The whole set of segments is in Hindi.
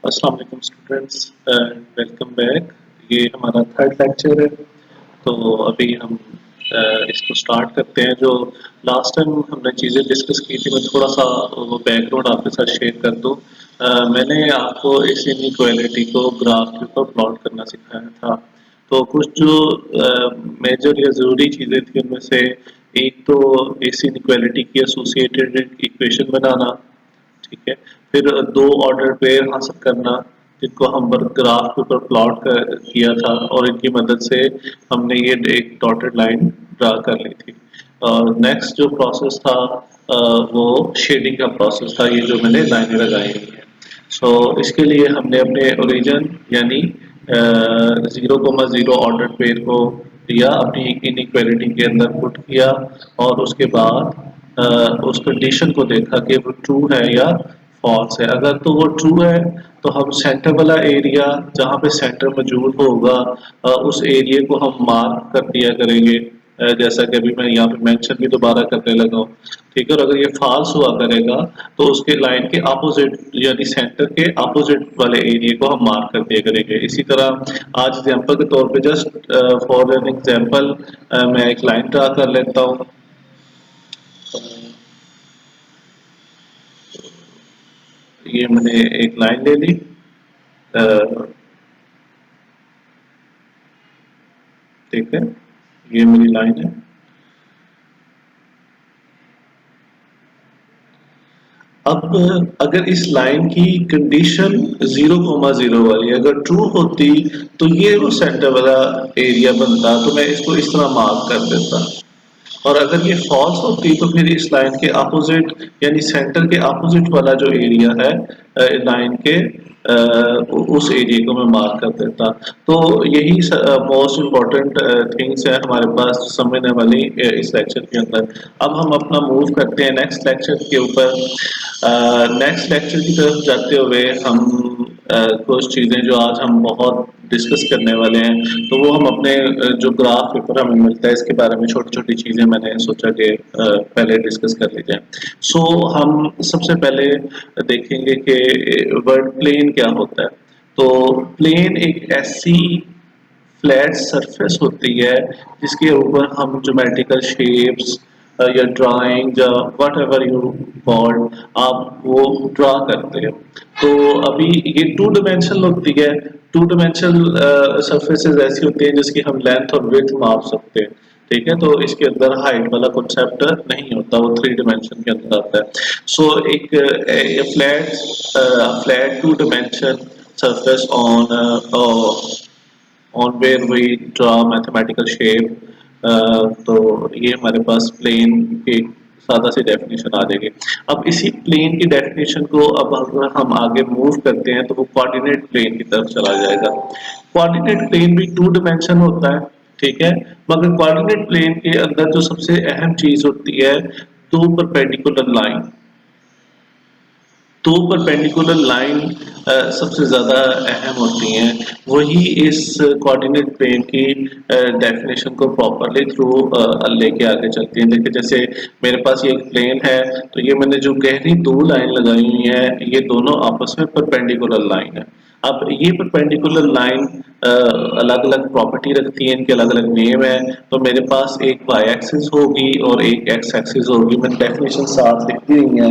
अस्सलाम वालेकुम स्टूडेंट्स एंड वेलकम बैक। ये हमारा थर्ड लेक्चर है। तो अभी हम इसको स्टार्ट करते हैं। जो लास्ट टाइम हमने चीज़ें डिस्कस की थी, मैं थोड़ा सा वो बैकग्राउंड आपके साथ शेयर कर दूँ। मैंने आपको इस इनइक्वालिटी को ग्राफ के ऊपर प्लॉट करना सिखाया था। तो कुछ जो मेजर या ज़रूरी चीज़ें थी उनमें से एक तो इस इनइक्वालिटी की एसोसिएटेड इक्वेशन बनाना, ठीक है। फिर दो ऑर्डर पेयर हासिल करना जिनको हम ग्राफ के ऊपर प्लॉट किया था, और इनकी मदद से हमने ये एक डॉटेड लाइन ड्रा कर ली थी। और नेक्स्ट जो प्रोसेस था वो शेडिंग का प्रोसेस था, ये जो मैंने लाइनें लगाई हुई हैं। सो इसके लिए हमने अपने ओरिजिन यानी 0,0 ऑर्डर पेयर को लिया, अपनी इनइक्वालिटी के अंदर पुट किया, और उसके बाद उस कंडीशन को देखा कि वो ट्रू है या फॉल्स है। अगर तो वो ट्रू है तो हम सेंटर वाला एरिया जहाँ पे सेंटर मौजूद होगा उस एरिया को हम मार्क कर दिया करेंगे, जैसा कि अभी मैं यहाँ पे मेंशन भी दोबारा करने लगा हूँ, ठीक है। और अगर ये फॉल्स हुआ करेगा तो उसके लाइन के अपोजिट यानी सेंटर के अपोजिट वाले एरिया को हम मार्क कर दिया करेंगे। इसी तरह आज एग्जांपल के तौर पे जस्ट फॉर एन एग्जांपल मैं एक लाइन ड्रा कर लेता हूँ। ये मैंने एक लाइन ले ली, ठीक है, ये मेरी लाइन है। अब अगर इस लाइन की कंडीशन 0,0 वाली अगर ट्रू होती तो ये वो सेंटर वाला एरिया बनता, तो मैं इसको इस तरह मार्क कर देता। और अगर ये फॉल्स होती तो फिर इस लाइन के अपोजिट यानी सेंटर के अपोजिट वाला जो एरिया है लाइन के उस एरिया को मैं मार्क कर देता। तो यही मोस्ट इम्पोर्टेंट थिंग्स है हमारे पास समझने वाली इस लेक्चर के अंदर। अब हम अपना मूव करते हैं नेक्स्ट लेक्चर के ऊपर। नेक्स्ट लेक्चर की तरफ जाते हुए हम कुछ चीज़ें जो आज हम बहुत डिस्कस करने वाले हैं, तो वो हम अपने जो ग्राफ पेपर हमें मिलता है इसके बारे में छोटी छोटी चीज़ें मैंने सोचा कि पहले डिस्कस कर ली जाए। सो हम सबसे पहले देखेंगे कि वर्ड प्लेन क्या होता है। तो प्लेन एक ऐसी फ्लैट सरफेस होती है जिसके ऊपर हम ज्योमेट्रिकल शेप्स या ड्राइंग या वट एवर यू कॉल आप वो ड्रा करते हैं। तो अभी ये टू डिमेंशनल होती है। टू डिमेंशनल सरफेसेस ऐसी होती हैं जिसकी हम लेंथ और विड्थ माप सकते हैं, ठीक है। तो इसके अंदर हाइट वाला कॉन्सेप्ट नहीं होता, वो थ्री डिमेंशन के अंदर आता है। सो एक flat flat two dimension surface on where we draw mathematical shape। तो ये हमारे पास प्लेन की सादा सी डेफिनेशन आ जाएगी। अब इसी प्लेन की डेफिनेशन को अब अगर हम आगे मूव करते हैं तो वो कोऑर्डिनेट प्लेन की तरफ चला जाएगा। कोऑर्डिनेट प्लेन भी टू डिमेंशन होता है, ठीक है, मगर कोऑर्डिनेट प्लेन के अंदर जो सबसे अहम चीज होती है दो परपेंडिकुलर लाइन। दो परपेंडिकुलर लाइन सबसे ज़्यादा अहम होती हैं, वही इस कोऑर्डिनेट प्लेन की डेफिनेशन को प्रॉपरली थ्रू लेके आगे चलती हैं। देखिए जैसे मेरे पास ये एक प्लेन है, तो ये मैंने जो गहरी दो लाइन लगाई हुई है ये दोनों आपस में परपेंडिकुलर लाइन है। अब ये परपेंडिकुलर लाइन अलग अलग प्रॉपर्टी रखती है, इनके अलग अलग नेम है। तो मेरे पास एक वाई एक्सिस होगी और एक एक्स एक्सिस होगी, मैंने डेफिनेशन साथ लिखी हुई है।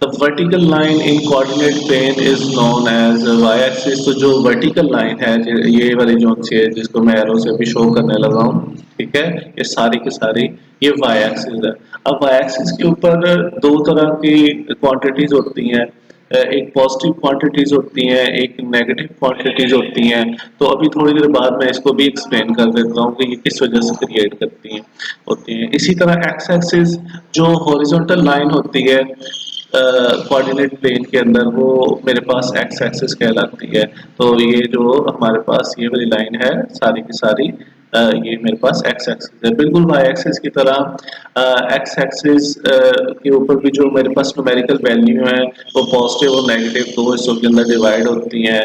The vertical line in coordinate plane is known as Y axis. तो जो वर्टिकल लाइन है ये वाली जो सी है जिसको मैं एरो से भी शो करने लगा हूँ, ठीक है, ये सारी की सारी ये वाई एक्सिस है। अब वाई एक्सिस के ऊपर दो तरह की क्वांटिटीज होती हैं, एक पॉजिटिव क्वांटिटीज होती हैं, एक नेगेटिव क्वांटिटीज होती हैं। तो अभी थोड़ी देर बाद मैं इसको भी एक्सप्लेन कर देता हूँ कि ये किस वजह से क्रिएट करती हैं होती हैं। इसी तरह एक्स एक्सिस जो हॉरिजॉन्टल लाइन होती है कोऑर्डिनेट प्लेन के अंदर, वो मेरे पास एक्स एक्सिस कहलाती है। तो ये जो हमारे पास ये वाली लाइन है सारी की सारी ये मेरे पास एक्स एक्सिस है, बिल्कुल वाई एक्सिस की तरह। एक्स एक्सिस के ऊपर भी जो मेरे पास न्यूमेरिकल वैल्यू है वो पॉजिटिव और नेगेटिव दो हिस्सों के अंदर डिवाइड होती हैं।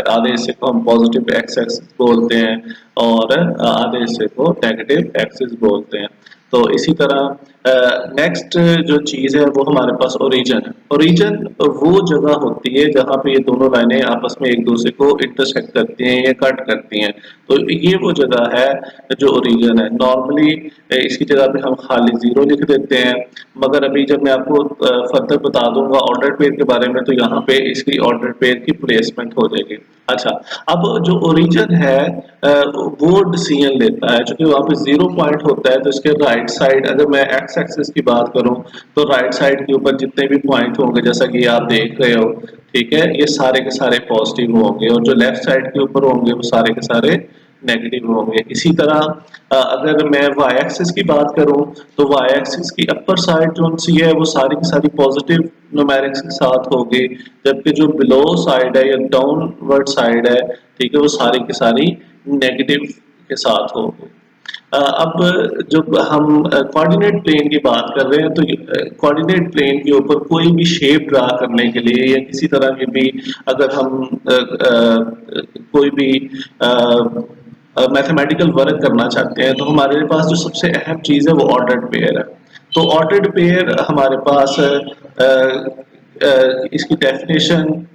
आधे हिस्से को हम पॉजिटिव एक्स एक्सिस बोलते हैं और आधे हिस्से को नेगेटिव एक्सिस बोलते हैं। तो इसी तरह नेक्स्ट जो चीज़ है वो हमारे पास ओरिजिन है। ओरिजिन वो जगह होती है जहाँ पे ये दोनों लाइनें आपस में एक दूसरे को इंटरसेक्ट करती हैं या कट करती हैं, तो ये वो जगह है जो ओरिजिन है। नॉर्मली इसकी जगह पे हम खाली ज़ीरो लिख देते हैं, मगर अभी जब मैं आपको फर्दर बता दूंगा ऑर्डर्ड पेयर के बारे में, तो यहाँ पे इसकी ऑर्डर्ड पेयर की प्लेसमेंट हो जाएगी। अच्छा, अब जो ओरिजिन है वो डिसीजन लेता है, क्योंकि वहाँ पे जीरो पॉइंट होता है, तो इसके राइट साइड अगर मैं एक्स एक्सिस की बात करूँ तो राइट साइड के ऊपर जितने भी पॉइंट होंगे, जैसा कि आप देख रहे हो, ठीक है, ये सारे के सारे पॉजिटिव होंगे, और जो लेफ्ट साइड के ऊपर होंगे वो सारे के सारे नेगेटिव होंगे। इसी तरह अगर मैं वाई एक्सिस की बात करूं तो वाई एक्सिस की अपर साइड जो सी है वो सारी की सारी पॉजिटिव न्यूमेरिक्स के साथ होगी, जबकि जो बिलो साइड है या डाउनवर्ड साइड है, ठीक है, वो सारी की सारी नेगेटिव के साथ होगी। अब जब हम कोऑर्डिनेट प्लेन की बात कर रहे हैं, तो कोऑर्डिनेट प्लेन के ऊपर कोई भी शेप ड्रा करने के लिए या किसी तरह के भी अगर हम कोई भी मैथमेटिकल वर्क करना चाहते हैं, तो हमारे पास जो सबसे अहम चीज़ है वो ऑर्डर्ड पेयर है। तो ऑर्डर्ड पेयर हमारे पास इसकी डेफिनेशन,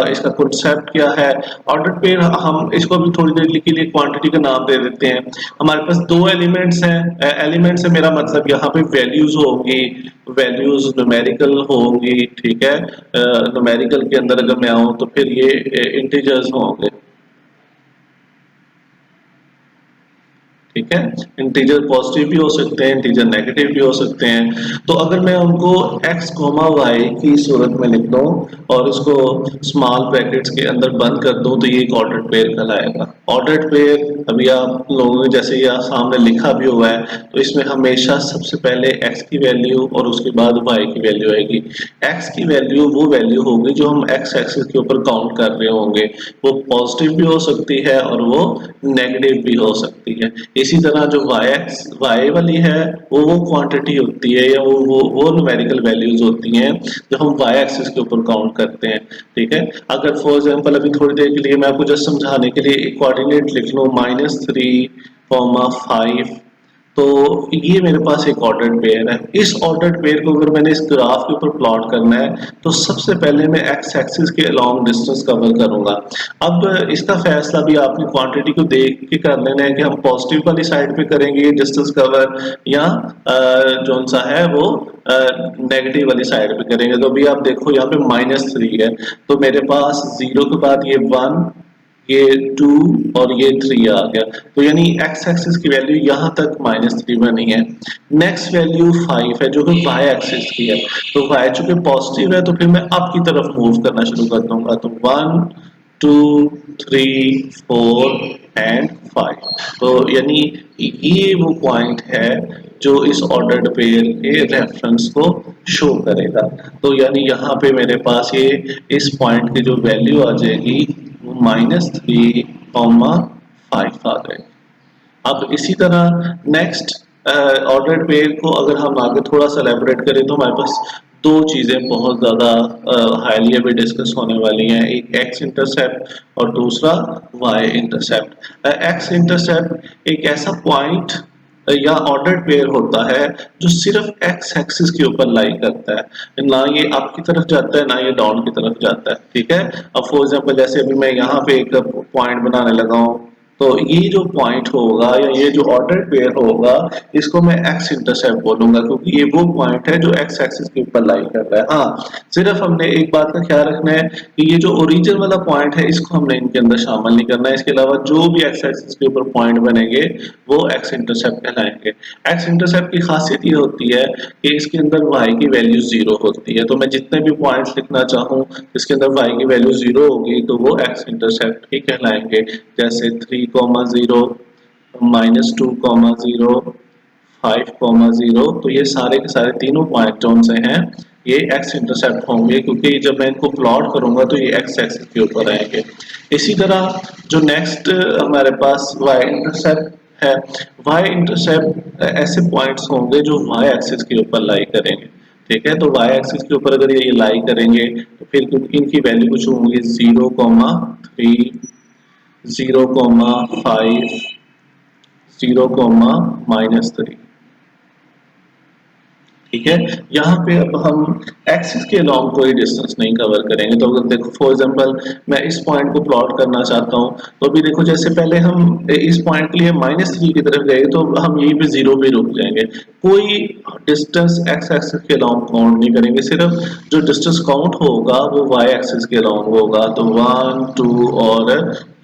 इसका कॉन्सेप्ट क्या है। ऑर्डर पेयर हम इसको भी थोड़ी देर के लिए क्वांटिटी का नाम दे देते हैं। हमारे पास दो एलिमेंट्स हैं, एलिमेंट से मेरा मतलब यहाँ पे वैल्यूज होंगी, वैल्यूज न्यूमेरिकल होंगी, ठीक है। न्यूमेरिकल के अंदर अगर मैं आऊँ तो फिर ये इंटीजर्स होंगे, ठीक है। इंटीजर पॉजिटिव भी हो सकते हैं, इंटीजर नेगेटिव भी हो सकते हैं। तो अगर मैं उनको x कोमा वाई की सूरत में लिख दूं और इसको स्मॉल ब्रैकेट्स के अंदर बंद कर दूं, तो ये एक ऑर्डर्ड पेयर कहलाएगा। ऑर्डर्ड पेयर अभी आप लोगों ने जैसे यहाँ सामने लिखा भी हुआ है, तो इसमें हमेशा सबसे पहले x की वैल्यू और उसके बाद y की वैल्यू आएगी। x की वैल्यू वो वैल्यू होगी जो हम x एक्सिस के ऊपर काउंट कर रहे होंगे, वो पॉजिटिव भी हो सकती है और वो नेगेटिव भी हो सकती है। इसी तरह जो y वाली है वो क्वांटिटी होती है या वो न्यूमेरिकल वैल्यूज होती हैं जो हम y एक्सिस के ऊपर काउंट करते हैं, ठीक है। अगर फॉर एग्जांपल अभी थोड़ी देर के लिए मैं आपको जस्ट समझाने के लिए एक कोऑर्डिनेट लिख लूँ -3,5, तो ये मेरे पास एक ऑर्डर्ड पेयर है। इस ऑर्डर्ड पेयर को अगर मैंने इस ग्राफ के ऊपर प्लॉट करना है, तो सबसे पहले मैं एक्स एक्सिस के अलोंग डिस्टेंस कवर करूंगा। अब इसका फैसला भी आपने क्वांटिटी को देख के कर लेना है कि हम पॉजिटिव वाली साइड पे करेंगे डिस्टेंस कवर या जो सा है वो नेगेटिव वाली साइड पे करेंगे। तो अभी आप देखो यहाँ पे -3 है, तो मेरे पास जीरो के बाद ये 1, ये 2 और ये 3 आ गया, तो यानी x एक्सिस की वैल्यू यहाँ तक -3 बनी है। नेक्स्ट वैल्यू 5 है जो कि y एक्सिस की है, तो y चूंकि पॉजिटिव है तो फिर मैं अप की तरफ मूव करना शुरू कर दूंगा, तो 1 2 3 4 एंड 5, तो यानी ये वो पॉइंट है जो इस ऑर्डर्ड पेयर के रेफरेंस को शो करेगा। तो यानी यहाँ पे मेरे पास ये इस पॉइंट की जो वैल्यू आ जाएगी वो -3,5 आ गए। अब इसी तरह नेक्स्ट ऑर्डर्ड पेयर को अगर हम आगे थोड़ा सा एलैबोरेट करें, तो हमारे पास दो चीज़ें बहुत ज़्यादा हाईली अभी डिस्कस होने वाली हैं, एक एक्स इंटरसेप्ट और दूसरा वाई इंटरसेप्ट। एक्स इंटरसेप्ट एक ऐसा पॉइंट या ऑर्डर्ड पेयर होता है जो सिर्फ एक्स एक्सिस के ऊपर लाई करता है, ना ये अप की तरफ जाता है ना ये डाउन की तरफ जाता है, ठीक है। अब फॉर एग्जांपल जैसे अभी मैं यहाँ पे एक पॉइंट बनाने लगा हूँ, तो ये जो पॉइंट होगा या ये जो ऑर्डर पेयर होगा, इसको मैं एक्स इंटरसेप्ट बोलूंगा, क्योंकि ये वो पॉइंट है जो एक्स एक्सिस के ऊपर लाई कर रहा है। हाँ, सिर्फ हमने एक बात का ख्याल रखना है कि ये जो ओरिजिन वाला पॉइंट है इसको हमने इनके अंदर शामिल नहीं करना है, इसके अलावा जो भी एक्स एक्सिस के ऊपर पॉइंट बनेंगे वो एक्स इंटरसेप्ट कहलाएंगे। एक्स इंटरसेप्ट की खासियत ये होती है कि इसके अंदर वाई की वैल्यू जीरो होती है, तो मैं जितने भी पॉइंट्स लिखना चाहूँ इसके अंदर वाई की वैल्यू जीरो होगी तो वो एक्स इंटरसेप्ट ही कहलाएंगे। जैसे 3,0 -2,0 5,0, तो ये सारे के सारे तीनों पॉइंट जो से हैं ये एक्स इंटरसेप्ट होंगे, क्योंकि जब मैं इनको प्लॉट करूंगा तो ये एक्स एक्सिस के ऊपर आएंगे। इसी तरह जो नेक्स्ट हमारे पास वाई इंटरसेप्ट है, वाई इंटरसेप्ट ऐसे पॉइंट्स होंगे जो वाई एक्सिस के ऊपर लाई करेंगे, ठीक है। तो वाई एक्सिस के ऊपर अगर ये लाई करेंगे तो फिर इनकी वैल्यू कुछ होंगी 0,3 0,5 0,-3। ठीक है। यहाँ पे अब हम एक्सिस के अलॉन्ग कोई डिस्टेंस नहीं कवर करेंगे। तो अगर देखो फॉर एग्जांपल मैं इस पॉइंट को प्लॉट करना चाहता हूँ, तो अभी देखो जैसे पहले हम इस पॉइंट के लिए -3 की तरफ गए तो हम यहीं पे 0 पे रुक जाएंगे। कोई डिस्टेंस एक्स एक्सिस के अलॉन्ग काउंट नहीं करेंगे, सिर्फ जो डिस्टेंस काउंट होगा वो वाई एक्सिस के अलॉन्ग होगा। तो 1 2 और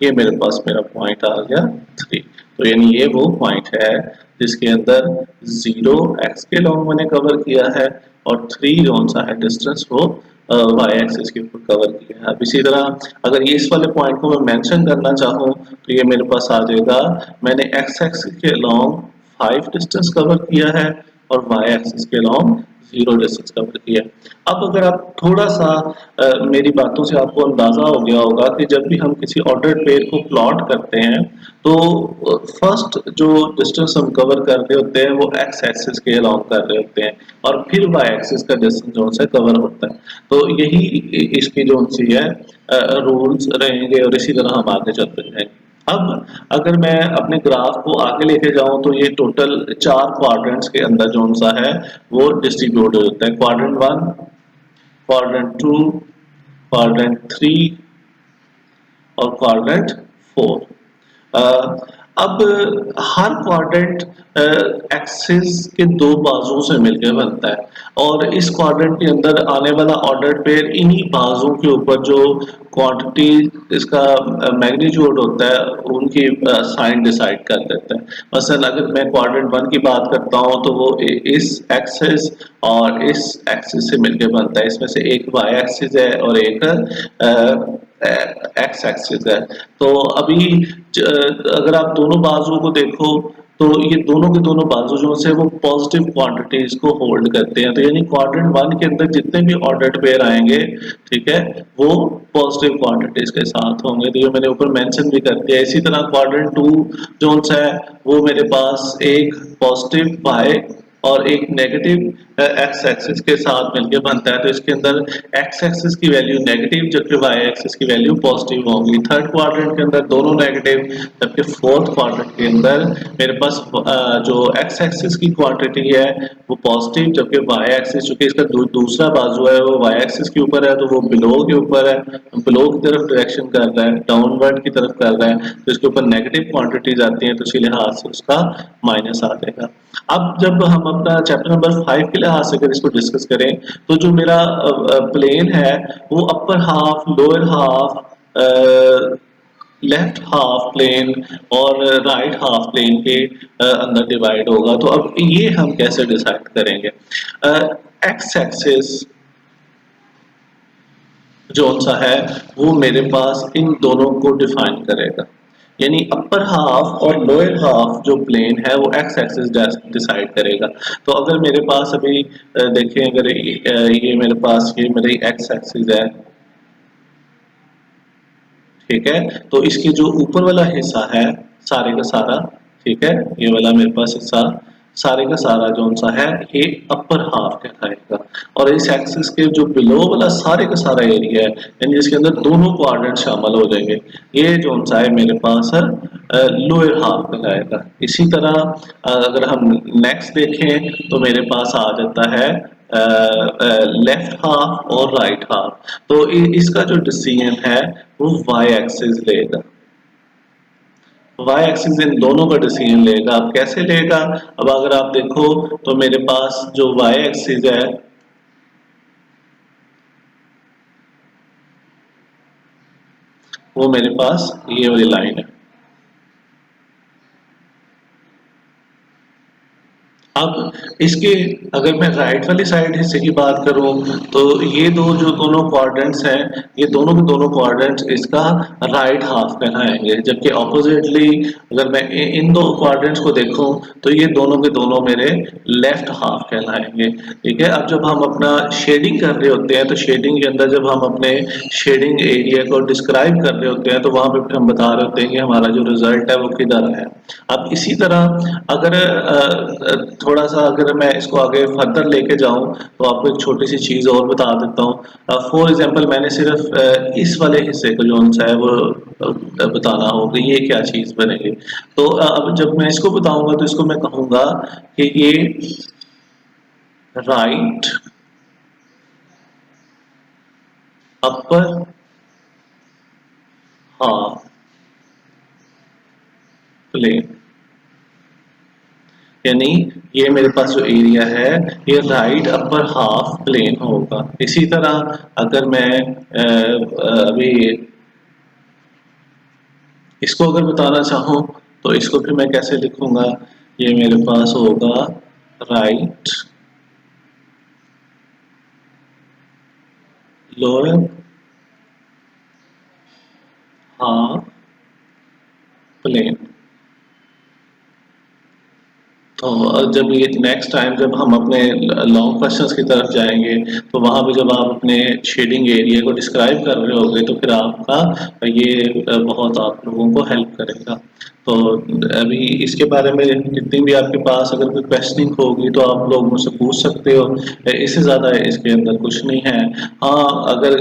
ये मेरे पास मेरा पॉइंट आ गया 3। तो यानी ये वो पॉइंट है जिसके अंदर 0 एक्स के लॉन्ग मैंने कवर किया है और 3 कौन सा है डिस्टेंस वो वाई एक्सिस के ऊपर कवर किया है। अब इसी तरह अगर ये इस वाले पॉइंट को मैं मेंशन करना चाहूँ तो ये मेरे पास आ जाएगा, मैंने एक्स एक्सिस के लॉन्ग 5 डिस्टेंस कवर किया है और वाई एक्सिस के लॉन्ग 0 डिस्टेंस कवर किया है। अब अगर आप थोड़ा सा मेरी बातों से आपको अंदाजा हो गया होगा कि जब भी हम किसी ऑर्डर्ड पेयर को प्लॉट करते हैं तो फर्स्ट जो डिस्टेंस हम कवर कर रहे होते हैं वो एक्स एक्सिस के अलॉन्ग कर रहे होते हैं और फिर वाई एक्सिस का डिस्टेंस जो है कवर होता है। तो यही इसकी जो सी है रूल्स रहेंगे और इसी तरह हम आगे चलते रहेंगे। अब अगर मैं अपने ग्राफ को आगे लेके जाऊं तो ये टोटल 4 क्वाड्रेंट्स के अंदर जो सा है वो डिस्ट्रीब्यूटेड होता है। क्वाड्रेंट 1, क्वाड्रेंट 2, क्वाड्रेंट 3 और क्वाड्रेंट 4। अब हर क्वाड्रेंट एक्सिस के दो बाजुओं से मिलकर बनता है और इस क्वाड्रेंट के अंदर आने वाला ऑर्डर पेयर इन्हीं बाजुओं के ऊपर जो क्वांटिटी इसका मैग्नीट्यूड होता है उनकी साइन डिसाइड कर देता है। मसलन अगर मैं क्वाड्रेंट 1 की बात करता हूँ तो वो इस एक्सिस और इस एक्सिस से मिलकर बनता है। इसमें से एक वाई एक्सिस है और एक एक्स एक्सिस है। तो अभी अगर आप दोनों बाजुओं को देखो तो ये दोनों के दोनों बाजू जो से वो पॉजिटिव क्वांटिटीज को होल्ड करते हैं। तो यानी क्वाड्रेंट 1 के अंदर जितने भी ऑर्डर्ड पेयर आएंगे, ठीक है, वो पॉजिटिव क्वांटिटीज के साथ होंगे। तो ये मैंने ऊपर मेंशन भी कर दिया। इसी तरह क्वाड्रेंट 2 जो है वो मेरे पास एक पॉजिटिव वाई और एक नेगेटिव एक्स एक्सिस के साथ मिलकर बनता है। तो इसके अंदर एक्स एक्सिस की वैल्यू नेगेटिव जबकि वाई एक्सिस की वैल्यू पॉजिटिव होगी। थर्ड क्वाड्रेंट के अंदर दोनों नेगेटिव, जबकि फोर्थ क्वाड्रेंट के अंदर मेरे पास जो एक्स एक्सिस की क्वांटिटी है वो पॉजिटिव जबकि वाई एक्सिस चूंकि इसका दूसरा बाजू है वो वाई एक्सिस के ऊपर है तो वो बिलो के ऊपर है, बिलो की तरफ डायरेक्शन कर रहा है, डाउनवर्ड की तरफ कर रहा है। तो इसके ऊपर नेगेटिव क्वांटिटीज आती हैं तो इसी लिहाज से उसका माइनस आ जाएगा। अब जब हम अपना चैप्टर नंबर 5 के लिहाज से अगर इसको डिस्कस करें तो जो मेरा प्लेन है वो upper half, lower half, left half plane और राइट हाफ प्लेन के अंदर डिवाइड होगा। तो अब ये हम कैसे डिसाइड करेंगे? एक्स एक्सिस जो सा है वो मेरे पास इन दोनों को डिफाइन करेगा। यानी अपर हाफ और लोअर हाफ जो प्लेन है वो एक्स एक्सिस डिसाइड करेगा। तो अगर मेरे पास अभी देखें, अगर ये मेरे पास ये मेरी एक्स एक्सिस है, ठीक है, तो इसके जो ऊपर वाला हिस्सा है सारे का सारा, ठीक है, ये वाला मेरे पास हिस्सा सारे का सारा जो सा है ये अपर हाफ कहलाएगा। और इस एक्सिस के जो बिलो वाला सारे का सारा एरिया है यानी इसके अंदर दोनों क्वाड्रेंट शामिल हो जाएंगे, ये जो सा है मेरे पास है लोअर हाफ कहलाएगा। इसी तरह अगर हम नेक्स्ट देखें तो मेरे पास आ जाता है लेफ्ट हाफ और राइट हाफ। तो इसका जो डिसीजन है वो वाई एक्सिस लेगा। वाई एक्सिस इन दोनों का डिसीजन लेगा। अब कैसे लेगा? अब अगर आप देखो तो मेरे पास जो वाई एक्सिस है वो मेरे पास ये वाली लाइन है। अब इसके अगर मैं राइट वाली साइड हिस्से की बात करूं तो ये दो जो दोनों क्वाड्रेंट्स हैं ये दोनों के दोनों क्वाड्रेंट्स इसका राइट हाफ कहलाएंगे, जबकि ऑपोजिटली अगर मैं इन दो क्वाड्रेंट्स को देखूं तो ये दोनों के दोनों मेरे लेफ्ट हाफ कहलाएंगे। ठीक है, अब जब हम अपना शेडिंग कर रहे होते हैं तो शेडिंग के अंदर जब हम अपने शेडिंग एरिया को डिस्क्राइब कर रहे होते हैं तो वहां पे हम बता रहे होते हैं कि हमारा जो रिजल्ट है वो किधर है। अब इसी तरह अगर थोड़ा सा अगर मैं इसको आगे फर्दर लेके जाऊं तो आपको एक छोटी सी चीज और बता देता हूं। फॉर एग्जांपल मैंने सिर्फ इस वाले हिस्से को जो सा है वो बताना होगा ये क्या चीज बनेगी। तो अब जब मैं इसको बताऊंगा तो इसको मैं कहूंगा कि ये राइट अपर हाफ प्लेन, यानी ये मेरे पास जो एरिया है ये राइट अपर हाफ प्लेन होगा। इसी तरह अगर मैं अभी इसको अगर बताना चाहूँ तो इसको फिर मैं कैसे लिखूंगा, ये मेरे पास होगा राइट लोअर हाफ प्लेन। तो जब ये नेक्स्ट टाइम जब हम अपने लॉन्ग क्वेश्चंस की तरफ जाएंगे तो वहां पे जब आप अपने शेडिंग एरिया को डिस्क्राइब कर रहे होगे तो फिर आपका ये बहुत आप लोगों को हेल्प करेगा। तो अभी इसके बारे में जितनी भी आपके पास अगर कोई क्वेश्चनिंग होगी तो आप लोग मुझसे पूछ सकते हो, इससे ज़्यादा इसके अंदर कुछ नहीं है। हाँ, अगर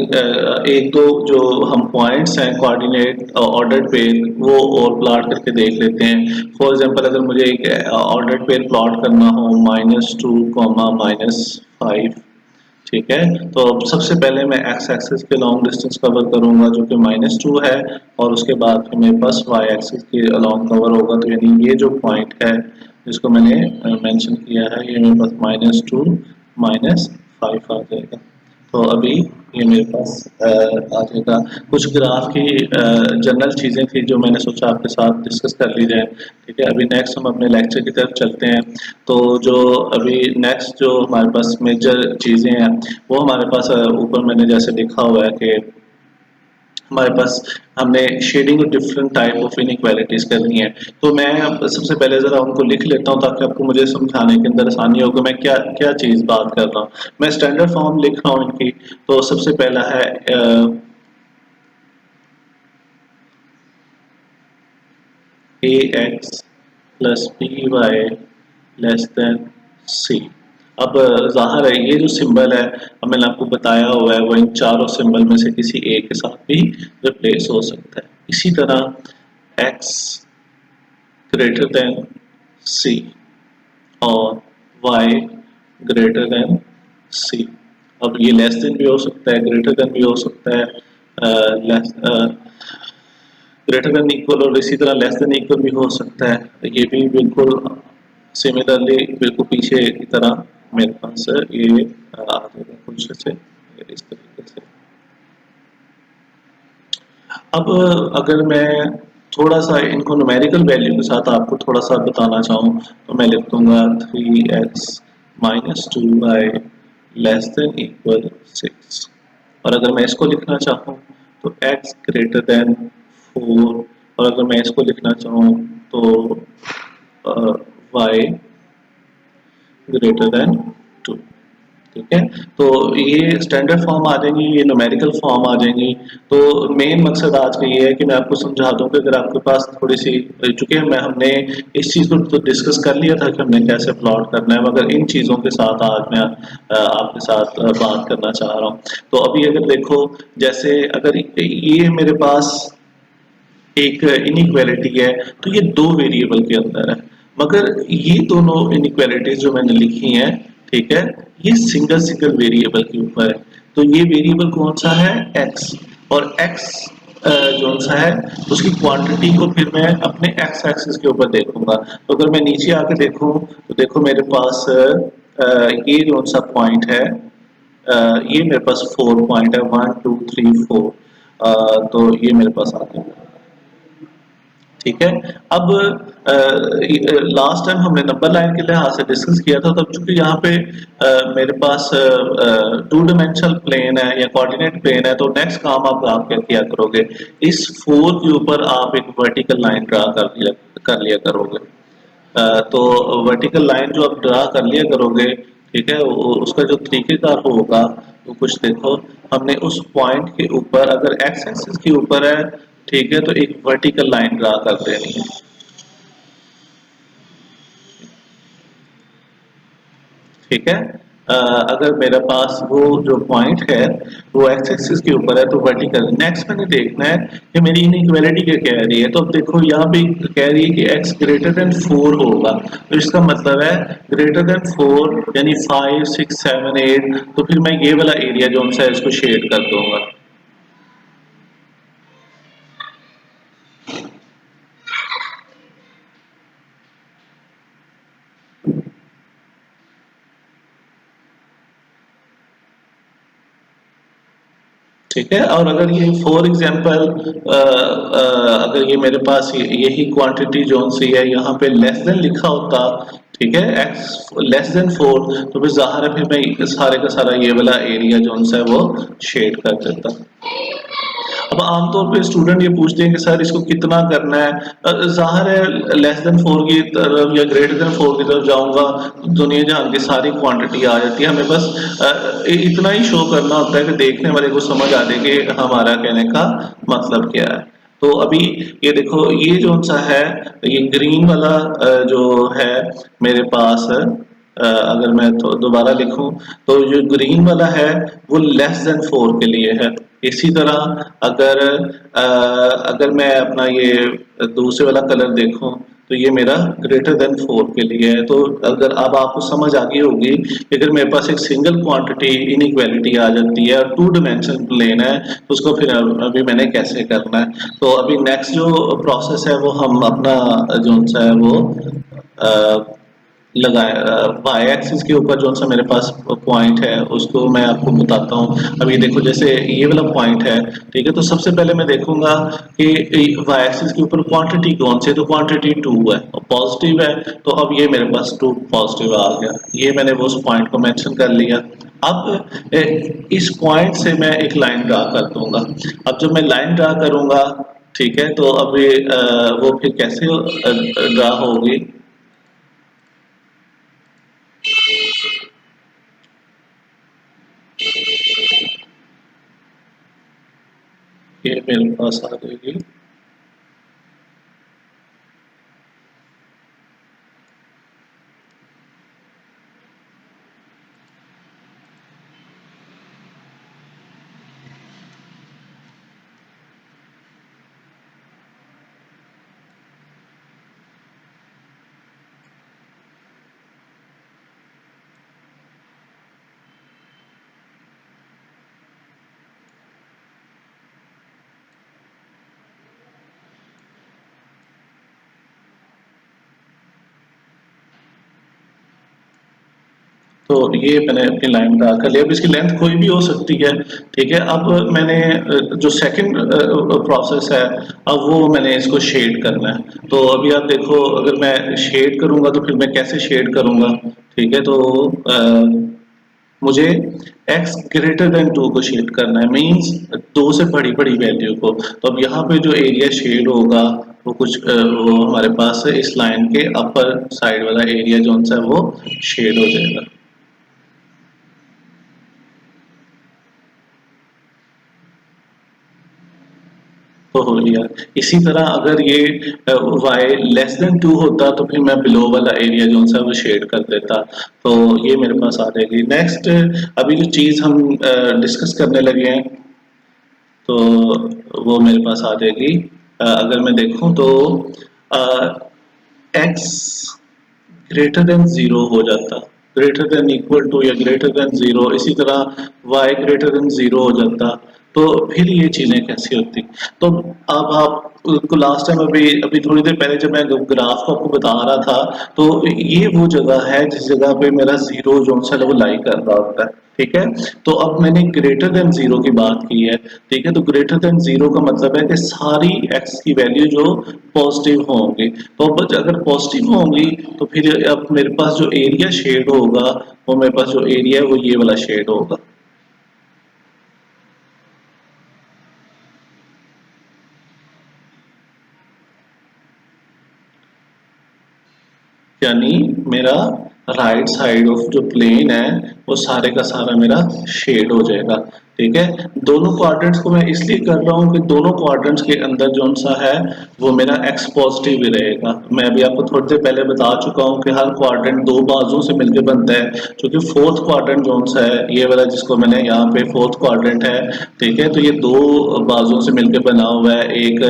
एक दो जो हम पॉइंट्स हैं कोऑर्डिनेट ऑर्डर्ड पेयर वो और प्लॉट करके देख लेते हैं। फॉर एग्जांपल अगर मुझे एक ऑर्डर्ड पेयर प्लॉट करना हो -2, -5, ठीक है, तो अब सबसे पहले मैं एक्स एक्सिस के लॉन्ग डिस्टेंस कवर करूंगा जो कि -2 है, और उसके बाद फिर मेरे पास वाई एक्सिस के अलॉन्ग कवर होगा। तो यानी ये जो पॉइंट है जिसको मैंने मेंशन किया है ये मेरे पास -2 -5 आ जाएगा। तो अभी ये मेरे पास आ जाएगा। कुछ ग्राफ की जनरल चीज़ें थी जो मैंने सोचा आपके साथ डिस्कस कर ली जाए। ठीक है, अभी नेक्स्ट हम अपने लेक्चर की तरफ चलते हैं। तो जो अभी नेक्स्ट जो हमारे पास मेजर चीज़ें हैं वो हमारे पास ऊपर मैंने जैसे लिखा हुआ है कि हमारे पास हमने shedding of different type of inequalities करनी है। तो मैं अब सबसे पहले जरा उनको लिख लेता हूँ ताकि आपको मुझे समझाने के अंदर आसानी होगी मैं क्या क्या चीज़ बात कर रहा हूँ। मैं स्टैंडर्ड फॉर्म लिख रहा हूँ इनकी। तो सबसे पहला है a x plus b y less than c. अब ज़ाहिर है ये जो सिंबल है अब मैंने आपको बताया हुआ है वो इन चारों सिंबल में से किसी एक के साथ भी रिप्लेस हो सकता है। इसी तरह x ग्रेटर देन c और y ग्रेटर देन c। अब ये लेस देन भी हो सकता है, ग्रेटर देन भी हो सकता है, ग्रेटर देन इक्वल और इसी तरह लेस देन इक्वल भी हो सकता है। ये भी बिल्कुल सिमिलरली बिल्कुल पीछे की तरह मेरे पास ये आ जाएगा कुछ ऐसे इस तरीके से। अब अगर मैं थोड़ा सा इनको न्यूमेरिकल वैल्यू के साथ आपको थोड़ा सा बताना चाहूँ तो मैं लिख दूंगा 3x -2 y less than equal 6। और अगर मैं इसको लिखना चाहूँ तो x ग्रेटर देन 4, और अगर मैं इसको लिखना चाहूँ तो y ग्रेटर देन 2। ठीक है, तो ये स्टैंडर्ड फॉर्म आ जाएंगी, ये न्यूमेरिकल फॉर्म आ जाएंगी। तो मेन मकसद आज का ये है कि मैं आपको समझा दूं कि अगर आपके पास थोड़ी सी, चूंकि मैं हमने इस चीज़ को तो डिस्कस कर लिया था कि हमने कैसे प्लॉट करना है, मगर इन चीज़ों के साथ आज मैं आपके साथ बात करना चाह रहा हूँ। तो अभी अगर देखो, जैसे अगर ये मेरे पास एक इनइक्वालिटी है तो ये दो वेरिएबल के अंदर है, मगर ये दोनों इनइक्वालिटीज जो मैंने लिखी हैं, ठीक है, ये सिंगल सिंगल वेरिएबल के ऊपर है। तो ये वेरिएबल कौन सा है, x, और x जो सा है उसकी क्वांटिटी को फिर मैं अपने x एक्सिस के ऊपर देखूंगा। तो अगर मैं नीचे आके देखूं तो देखो मेरे पास ये जो सा पॉइंट है, ये मेरे पास 4 पॉइंट है, 1 2 3 4। तो ये मेरे पास आ गया। ठीक है, अब लास्ट टाइम हमने नंबर लाइन के लिहाज से डिस्कस किया था, तब चूंकि यहाँ पे मेरे पास 2 डायमेंशनल प्लेन है या कोऑर्डिनेट प्लेन है, तो नेक्स्ट काम आप क्या किया करोगे, इस 4 के ऊपर आप एक वर्टिकल लाइन ड्रा कर लिया करोगे। तो वर्टिकल लाइन जो आप ड्रा कर लिया करोगे, ठीक है, उसका जो तरीकेकार होगा वो कुछ देखो, हमने उस पॉइंट के ऊपर अगर एक्स एक्सिस के ऊपर है, ठीक है, तो एक वर्टिकल लाइन ड्रा कर देनी है। ठीक है, अगर मेरे पास वो जो पॉइंट है वो एक्स एक्सिस के ऊपर है तो वर्टिकल। नेक्स्ट मैंने देखना है कि मेरी इनइक्वालिटी क्या कह रही है। तो अब देखो यहाँ पे कह रही है कि x ग्रेटर देन 4 होगा, तो इसका मतलब है ग्रेटर देन 4 यानी 5 6 7 8, तो फिर मैं ये वाला एरिया जो सा है इसको शेड कर दूंगा। ठीक है, और अगर ये फॉर एग्जांपल अगर ये मेरे पास यही क्वांटिटी जोन सी है यहाँ पे लेस देन लिखा होता, ठीक है, x लेस देन 4, तो फिर जाहिर है फिर मैं सारे का सारा ये वाला एरिया जोन सा है वो शेड कर देता। अब आमतौर पे स्टूडेंट ये पूछते हैं कि सर इसको कितना करना है। जाहिर है लेस देन 4 की तरफ या ग्रेटर देन 4 की तरफ जाऊंगा तो दुनिया जहां की सारी क्वांटिटी आ जाती है। हमें बस इतना ही शो करना होता है कि देखने वाले को समझ आ जाए कि हमारा कहने का मतलब क्या है। तो अभी ये देखो ये जो सा है, ये ग्रीन वाला जो है मेरे पास, अगर मैं तो दोबारा लिखूं तो जो ग्रीन वाला है वो लेस देन 4 के लिए है। इसी तरह अगर मैं अपना ये दूसरे वाला कलर देखूं तो ये मेरा ग्रेटर देन 4 के लिए है। तो अगर अब आपको समझ आ गई होगी कि अगर मेरे पास एक सिंगल क्वांटिटी इनइक्वालिटी आ जाती है और टू डायमेंशन प्लेन है तो उसको फिर अभी मैंने कैसे करना है। तो अभी नेक्स्ट जो प्रोसेस है वो हम अपना जो सा है वो लगाए वाई एक्सिस के ऊपर जो सा मेरे पास पॉइंट है उसको मैं आपको बताता हूँ। अभी देखो जैसे ये वाला पॉइंट है, ठीक है, तो सबसे पहले मैं देखूंगा कि वाई एक्सिस के ऊपर क्वांटिटी कौन सी है, तो क्वांटिटी 2 है और पॉजिटिव है। तो अब ये मेरे पास 2 पॉजिटिव आ गया, ये मैंने वो उस पॉइंट को मेंशन कर लिया। अब इस पॉइंट से मैं एक लाइन ड्रा कर दूंगा। अब जब मैं लाइन ड्रा करूंगा, ठीक है, तो अब ये वो फिर कैसे ड्रा होगी। ये मेरे पास आ जाएगी। तो ये मैंने अपनी लाइन ड्रा कर लिया। अब इसकी लेंथ कोई भी हो सकती है, ठीक है। अब मैंने जो सेकंड प्रोसेस है, अब वो मैंने इसको शेड करना है। तो अभी आप देखो अगर मैं शेड करूंगा तो फिर मैं कैसे शेड करूंगा, ठीक है। तो मुझे x ग्रेटर देन 2 को शेड करना है, मींस 2 से बड़ी बड़ी वैल्यू को। तो अब यहाँ पे जो एरिया शेड होगा वो कुछ वो हमारे पास इस लाइन के अपर साइड वाला एरिया जो सा है वो शेड हो जाएगा। तो हो लिया। इसी तरह अगर ये y लेस देन 2 होता तो फिर मैं बिलो वाला एरिया जो सा वो शेड कर देता। तो ये मेरे पास आ जाएगी। नेक्स्ट अभी जो चीज हम डिस्कस करने लगे हैं तो वो मेरे पास आ जाएगी। अगर मैं देखूं तो x ग्रेटर देन 0 हो जाता, ग्रेटर देन इक्वल टू या ग्रेटर देन 0, इसी तरह y ग्रेटर देन 0 हो जाता। तो फिर ये चीजें कैसी होती। तो अब आप को लास्ट टाइम अभी अभी थोड़ी देर पहले जब मैं ग्राफ को आपको बता रहा था तो ये वो जगह है जिस जगह पे मेरा जीरो जो सा है वो लाई कर रहा होता है, ठीक है। तो अब मैंने ग्रेटर देन 0 की बात की है, ठीक है। तो ग्रेटर देन 0 का मतलब है कि सारी x की वैल्यू जो पॉजिटिव होंगी। तो अब अगर पॉजिटिव होंगी तो फिर अब मेरे पास जो एरिया शेड होगा वो मेरे पास जो एरिया है वो ये वाला शेड होगा। यानी मेरा राइट साइड ऑफ जो प्लेन है वो सारे का सारा मेरा शेड हो जाएगा। ठीक है। दोनों क्वाड्रेंट्स को मैं इसलिए कर रहा हूँ कि दोनों क्वाड्रेंट्स के अंदर जो सा है वो मेरा एक्स पॉजिटिव ही रहेगा। मैं अभी आपको थोड़ी देर पहले बता चुका हूँ कि हर क्वाड्रेंट दो बाजुओं से मिलकर बनता है, क्योंकि फोर्थ क्वाड्रेंट जो सा है ये वाला जिसको मैंने यहाँ पे फोर्थ क्वाड्रेंट है, ठीक है, तो ये दो बाजुओं से मिलकर बना हुआ है, एक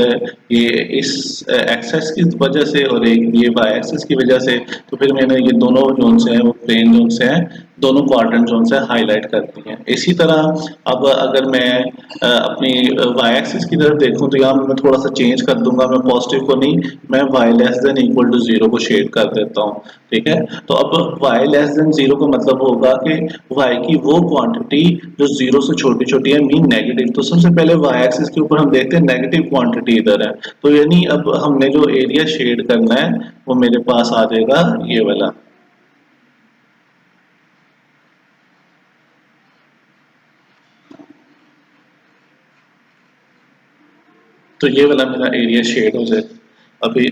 ये इस एक्सेस की वजह से और एक ये वाई एक्सेस की वजह से। तो फिर मैंने ये दोनों जोन से हैं वो प्लेन जोन से हैं, दोनों क्वाड्रेंट जोन से हाईलाइट करती हैं। इसी तरह अब अगर मैं अपनी वाई एक्सिस की तरफ देखूं तो यहाँ मैं थोड़ा सा चेंज कर दूंगा, मैं पॉजिटिव को नहीं, मैं Y less than equal to zero को शेड कर देता हूँ, ठीक है। तो अब वाई लेस देन जीरो का मतलब होगा कि वाई की वो क्वांटिटी जो जीरो से छोटी छोटी है, मीन नेगेटिव। तो सबसे पहले वाई एक्सिस के ऊपर हम देखते हैं नेगेटिव क्वांटिटी इधर है, तो यानी अब हमने जो एरिया शेड करना है वो मेरे पास आ जाएगा ये वाला। तो ये वाला मेरा एरिया शेड हो जाए अभी।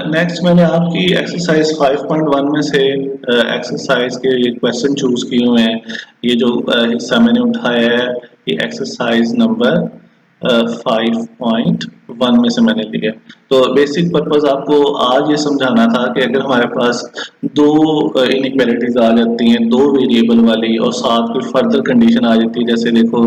नेक्स्ट मैंने आपकी एक्सरसाइज 5.1 में से एक्सरसाइज के ये क्वेश्चन चूज किए हुए हैं। ये जो हिस्सा मैंने उठाया है ये एक्सरसाइज नंबर 5.1 में से मैंने लिया। तो बेसिक पर्पस आपको आज ये समझाना था कि अगर हमारे पास दो इनइक्वालिटीज आ जाती हैं, दो वेरिएबल वाली, और साथ कोई फर्दर कंडीशन आ जाती है, जैसे देखो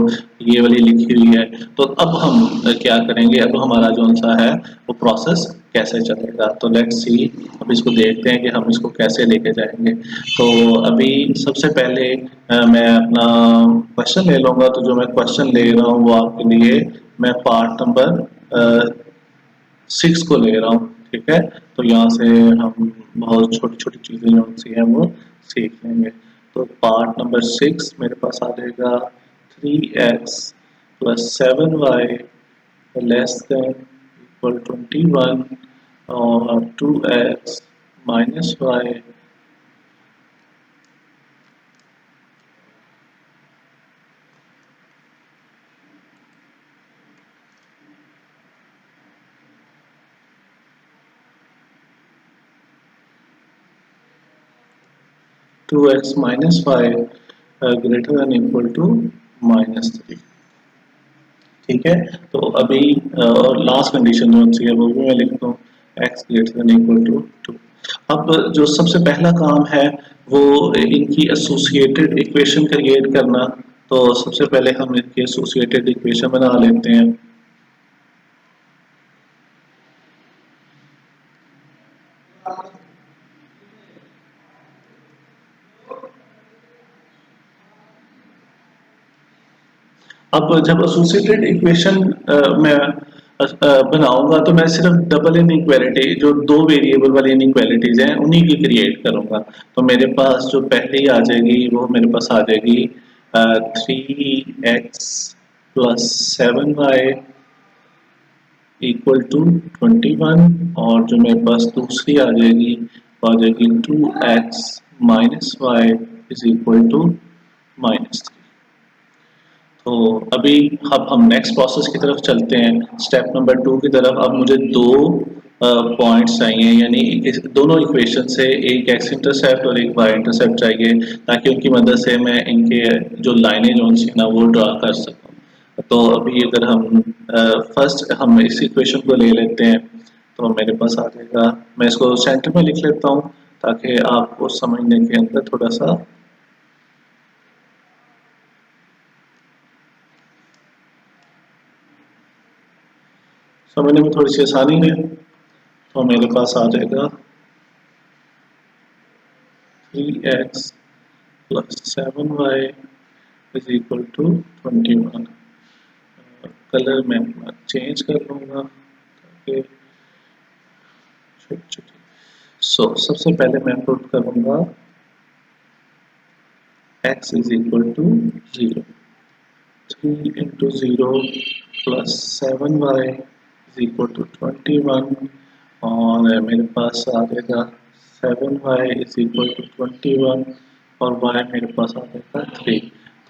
ये वाली लिखी हुई है, तो अब हम क्या करेंगे, अब हमारा जो सा है वो प्रोसेस कैसे चलेगा। तो लेट्स सी, अब इसको देखते हैं कि हम इसको कैसे लेके जाएंगे। तो अभी सबसे पहले मैं अपना क्वेश्चन ले लूँगा। तो जो मैं क्वेश्चन ले रहा हूँ वो आपके लिए मैं पार्ट नंबर 6 को ले रहा हूँ, ठीक है। तो यहाँ से हम बहुत छोटी छोटी चीज़ें जो सी हैं वो सीख लेंगे। तो पार्ट नंबर 6 मेरे पास आ जाएगा 3x plus 7y less than equal 21 और 2x minus Y 2x minus Y greater than equal to -3, ठीक है। तो अभी और लास्ट कंडीशन जो सी है वो भी मैं लिखता हूँ, x greater than equal to 2। अब जो सबसे पहला काम है वो इनकी एसोसिएटेड इक्वेशन क्रिएट करना। तो सबसे पहले हम इनकी एसोसिएटेड इक्वेशन बना लेते हैं। अब जब एसोसिएटेड इक्वेशन में बनाऊंगा तो मैं सिर्फ डबल इनइक्वालिटी, जो दो वेरिएबल वाली इनइक्वालिटीज हैं उन्हीं की क्रिएट करूंगा। तो मेरे पास जो पहले ही आ जाएगी वो मेरे पास आ जाएगी 3x plus 7y equal to 21, और जो मेरे पास दूसरी आ जाएगी वो आ जाएगी 2x minus Y is equal to -3। तो अभी अब हम नेक्स्ट प्रोसेस की तरफ चलते हैं, स्टेप नंबर 2 की तरफ। अब मुझे दो पॉइंट्स चाहिए, यानी दोनों इक्वेशन से एक एक्स इंटरसेप्ट और एक वाई इंटरसेप्ट चाहिए, ताकि उनकी मदद से मैं इनके जो लाइनें जो सी ना वो ड्रा कर सकूं। तो अभी अगर हम फर्स्ट हम इस इक्वेशन को ले लेते हैं, तो मेरे पास आ जाएगा, मैं इसको सेंटर में लिख लेता हूँ ताकि आपको समझने के अंदर थोड़ा सा समझने में थोड़ी सी आसानी है। तो मेरे पास आ जाएगा 3x plus 7y is equal to 21। Colour मैं चेंज कर लूँगा ताकि सबसे पहले मैं पुट करूँगा x is equal to 0, 3 into 0 plus 7y is equal to 21, और मेरे पास आ जाएगा 7y इज इक्वल टू 21 और y मेरे पास आ जाएगा 3।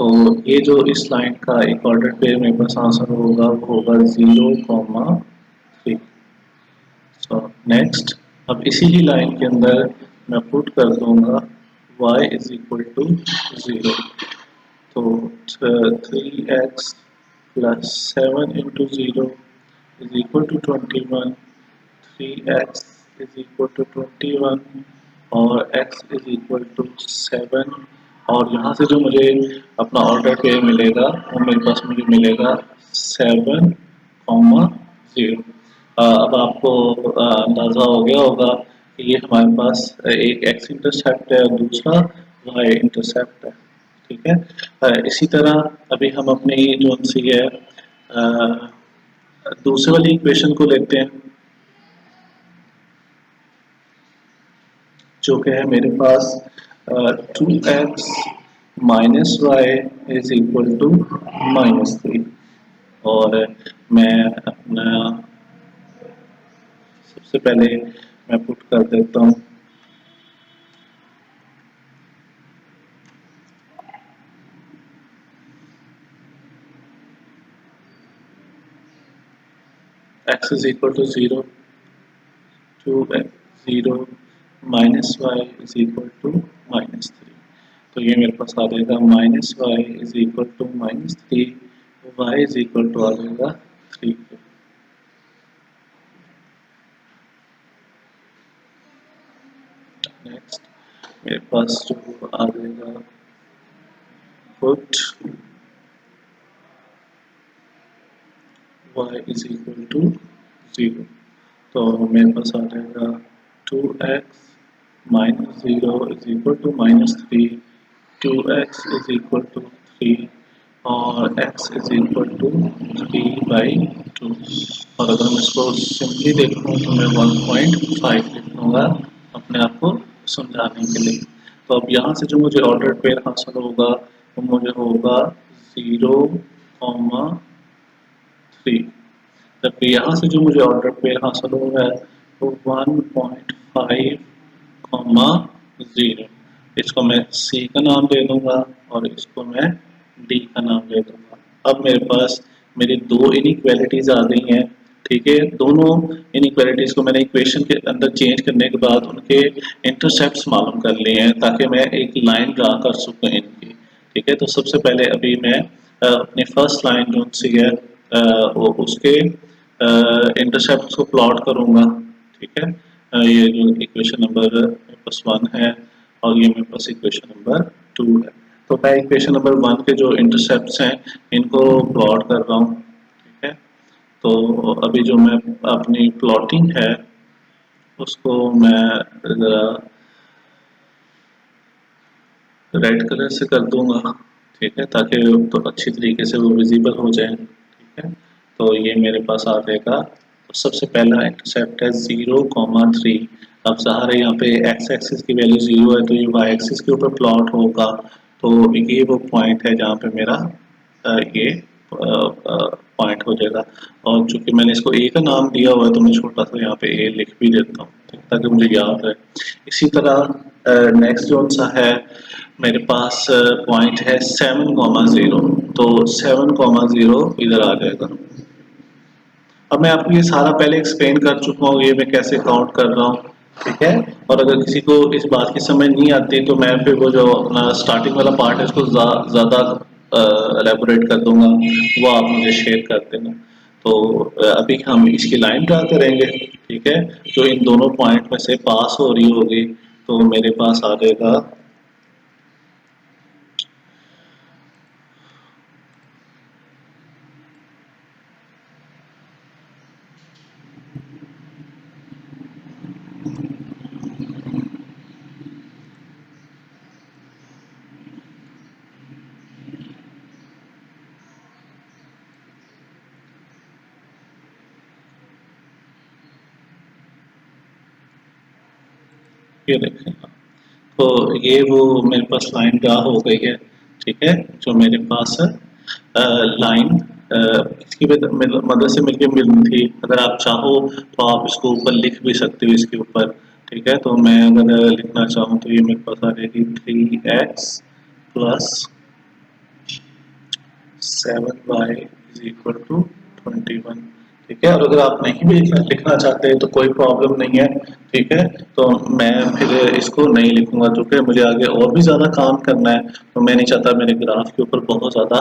तो ये जो इस लाइन का एक ऑर्डर पेयर मेरे पास आंसर होगा वो होगा 0,3। सो नेक्स्ट, अब इसी ही लाइन के अंदर मैं पुट कर दूंगा y इज इक्वल टू 0। तो 3x plus 7 into 0 is equal to 21। 3x is equal to 21 और x इज इक्वल टू 7। और यहाँ से जो मुझे अपना ऑर्डर पेयर मिलेगा वो मेरे पास मुझे मिलेगा 7,0। अब आपको अंदाज़ा हो गया होगा कि ये हमारे पास एक x इंटरसेप्ट है और दूसरा y इंटरसेप्ट है। ठीक है। इसी तरह अभी हम अपनी जो सी है दूसरे वाली इक्वेशन को लेते हैं, जो कि है मेरे पास 2x minus Y is equal to -3। और मैं अपना सबसे पहले मैं पुट कर देता हूँ x is equal to 0, 2x 0 minus Y is equal to -3। तो ये मेरे पास आ जाएगा minus Y is equal to -3, y is equal to आ जाएगा 3। नेक्स्ट मेरे पास जो आ जाएगा put y is equal to 0। तो मेरे पास आ जाएगा 2x minus 0 is equal to -3, 2x is equal to 3 और x इज इक्वल टू 3/2। और अगर मैं इसको सिंपली देखूँ तो मैं 1.5 लिख लूँगा अपने आप को समझाने के लिए। तो अब यहाँ से जो मुझे ऑर्डर पेयर हासिल होगा वो मुझे होगा 0,3। जबकि यहाँ से जो मुझे ऑर्डर पेयर हासिल हो रहा है वो 1.5, 0। इसको मैं C का नाम दे दूंगा और इसको मैं D का नाम दे दूंगा। अब मेरे पास मेरी दो इनइक्वालिटीज आ गई हैं। ठीक है, दोनों इनइक्वालिटीज को मैंने इक्वेशन के अंदर चेंज करने के बाद उनके इंटरसेप्ट्स मालूम कर लिए हैं ताकि मैं एक लाइन ड्रा कर सकूं इनकी। ठीक है, तो सबसे पहले अभी मैं अपनी फर्स्ट लाइन जो सी है वो उसके इंटरसेप्ट को प्लॉट करूंगा। ठीक है, ये जो इक्वेशन नंबर मेरे पास 1 है और ये मेरे पास इक्वेशन नंबर 2 है। तो मैं इक्वेशन नंबर 1 के जो इंटरसेप्ट्स हैं इनको प्लॉट कर रहा हूँ। ठीक है, तो अभी जो मैं अपनी प्लॉटिंग है उसको मैं ज़रा रेड कलर से कर दूंगा। ठीक है, ताकि तो अच्छी तरीके से वो विजिबल हो जाए। ठीक है, तो ये मेरे पास आ जाएगा। तो सबसे पहला इंटरसेप्ट है 0,3। अब ज़ाहिर है यहाँ पे x एक्सिस की वैल्यू 0 है तो ये y एक्सिस के ऊपर प्लॉट होगा। तो ये वो पॉइंट है जहाँ पे मेरा ये पॉइंट हो जाएगा। और चूंकि मैंने इसको a का नाम दिया हुआ है तो मैं छोटा सा यहाँ पे a लिख भी देता हूँ ताकि मुझे याद रहे। इसी तरह नेक्स्ट जो सा है मेरे पास पॉइंट है 7,0। तो 7,0 इधर आ जाएगा। अब मैं आपको ये सारा पहले एक्सप्लेन कर चुका हूँ ये मैं कैसे काउंट कर रहा हूँ। ठीक है, और अगर किसी को इस बात की समझ नहीं आती तो मैं फिर वो जो अपना स्टार्टिंग वाला पार्ट है उसको ज़्यादा एलेबोरेट कर दूंगा, वो आप मुझे शेयर कर देना। तो अभी हम इसकी लाइन ड्रा करेंगे। ठीक है, जो इन दोनों पॉइंट में से पास हो रही होगी तो मेरे पास आ जाएगा ये देखें। तो ये वो मेरे पास लाइन ड्रा हो गई है। ठीक है, जो मेरे पास लाइन इसकी मदद से मिलके मिलनी थी। अगर आप चाहो तो आप इसको ऊपर लिख भी सकते हो इसके ऊपर। ठीक है, तो मैं अगर लिखना चाहूँ तो ये मेरे पास आ जाएगी 3x plus 7y is equal to 21। ठीक है, और अगर आप नहीं भी लिखना चाहते तो कोई प्रॉब्लम नहीं है। ठीक है, तो मैं फिर इसको नहीं लिखूंगा क्योंकि मुझे आगे और भी ज़्यादा काम करना है। तो मैं नहीं चाहता मेरे ग्राफ के ऊपर बहुत ज़्यादा